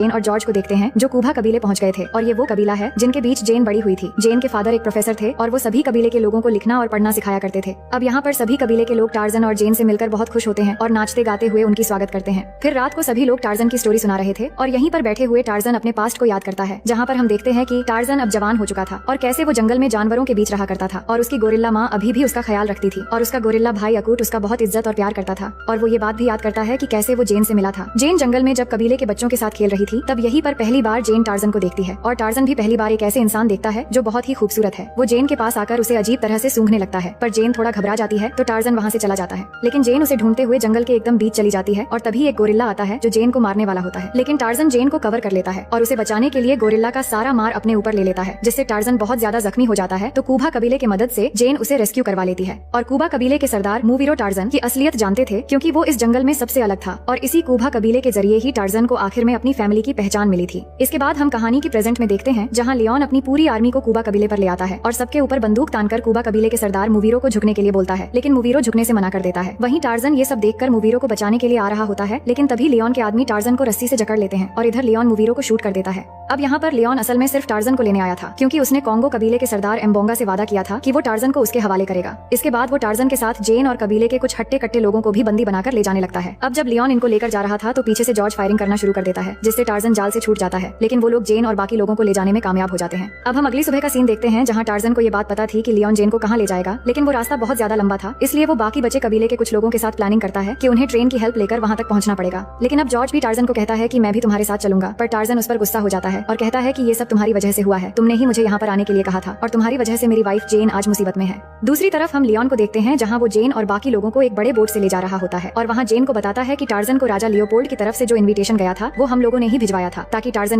जेन और जॉर्ज को देखते हैं जो कूबा कबीले पहुंच गए थे और ये वो कबीला है जिनके बीच जेन बड़ी हुई थी। जेन के फादर एक प्रोफेसर थे और वो सभी कबीले के लोगों को लिखना और पढ़ना सिखाया करते थे। अब यहाँ पर सभी कबीले के लोग टार्जन और जेन से मिलकर बहुत खुश होते हैं और नाचते गाते हुए उनकी स्वागत करते हैं। फिर रात को सभी लोग टार्जन की स्टोरी सुना रहे थे और यहीं पर बैठे हुए टार्जन अपने पास्ट को याद करता है, जहाँ पर हम देखते हैं कि टार्जन अब जवान हो चुका था और कैसे वो जंगल में जानवरों के बीच रहा करता था और उसकी गोरिल्ला माँ अभी भी उसका ख्याल रखती थी और उसका गोरिल्ला भाई अकूट उसका बहुत इज्जत और प्यार करता था। और वो ये बात भी याद करता है कि कैसे वो जेन से मिला था। जेन जंगल में जब कबीले के बच्चों के साथ खेल रही थी तब यहीं पर पहली बार जेन टार्जन को देखती है और टार्जन भी पहली बार एक ऐसे इंसान देखता है जो बहुत ही खूबसूरत है। वो जेन के पास आकर उसे अजीब तरह से सूंघने लगता है, पर जेन थोड़ा घबरा जाती है तो टार्जन वहाँ से चला जाता है। लेकिन जेन उसे ढूंढते हुए जंगल के एकदम बीच चली जाती है और तभी एक गोरिल्ला आता है जो जेन को मारने वाला होता है। लेकिन टार्जन जेन को कवर कर लेता है और उसे बचाने के लिए गोरिल्ला का सारा मार अपने ऊपर ले लेता है, जिससे टार्जन बहुत ज्यादा जख्मी हो जाता है। तो कूबा कबीले की मदद से जेन उसे रेस्क्यू करवा लेती है और कूबा कबीले के सरदार मूवीरो टार्जन की असलियत जानते थे, क्योंकि वो इस जंगल में सबसे अलग था और इसी कूबा कबीले के जरिए ही टार्जन को आखिर में अपनी फैमिली की पहचान मिली थी। इसके बाद हम कहानी की प्रेजेंट में देखते हैं जहाँ लियोन अपनी पूरी आर्मी को कूबा कबीले पर ले आता है और सबके ऊपर बंदूक तानकर कूबा कबीले के सरदार मूवीरो को झुकने के लिए बोलता है, लेकिन मूवीरो झुकने से मना कर देता है। वहीं टार्जन ये सब देखकर मूवीरो को बचाने के लिए आ रहा होता है, लेकिन तभी लियोन के आदमी टार्जन को रस्सी से जकड़ लेते हैं और इधर लियोन मूवीरो को शूट कर देता है। अब यहाँ पर लियोन असल में सिर्फ टार्जन को लेने आया था, क्योंकि उसने कॉन्गो कबीले के सरदार एम्बोंगा से वादा किया था कि वो टार्जन को उसके हवाले करेगा। इसके बाद वो टार्जन के साथ जेन और कबीले के कुछ हट्टे कट्टे लोगों को भी बंदी बनाकर ले जाने लगता है। अब जब लियोन इनको लेकर जा रहा था तो पीछे से जॉर्ज फायरिंग करना शुरू कर देता है, जिससे टार्जन जाल से छूट जाता है, लेकिन वो लोग जेन और बाकी लोगों को ले जाने में कामयाब हो जाते हैं। अब हम अगली सुबह का सीन देखते हैं जहाँ टार्जन को ये बात पता थी कि लियोन जेन को कहाँ ले जाएगा, लेकिन वो रास्ता बहुत ज्यादा लंबा था, इसलिए वो बाकी बचे कबीले के कुछ लोगों के साथ प्लानिंग करता है कि उन्हें ट्रेन की हेल्प लेकर वहाँ तक पहुँचना पड़ेगा। लेकिन अब जॉर्ज भी टार्जन को कहता है कि मैं भी तुम्हारे साथ चलूंगा, पर टार्जन उस पर गुस्सा हो जाता है और कहता है कि ये सब तुम्हारी वजह से हुआ है, तुमने ही मुझे यहाँ पर आने के लिए कहा था और तुम्हारी वजह से मेरी वाइफ जेन आज मुसीबत में है। दूसरी तरफ हम लियोन को देखते हैं जहाँ वो जेन और बाकी लोगों को एक बड़े बोट से ले जा रहा होता है और वहाँ जेन को बताता है कि टार्जन को राजा लियोपोल्ड की तरफ से जो इन्विटेशन गया था वो हम लोगों ने ही भिजवाया था, ताकि टार्जन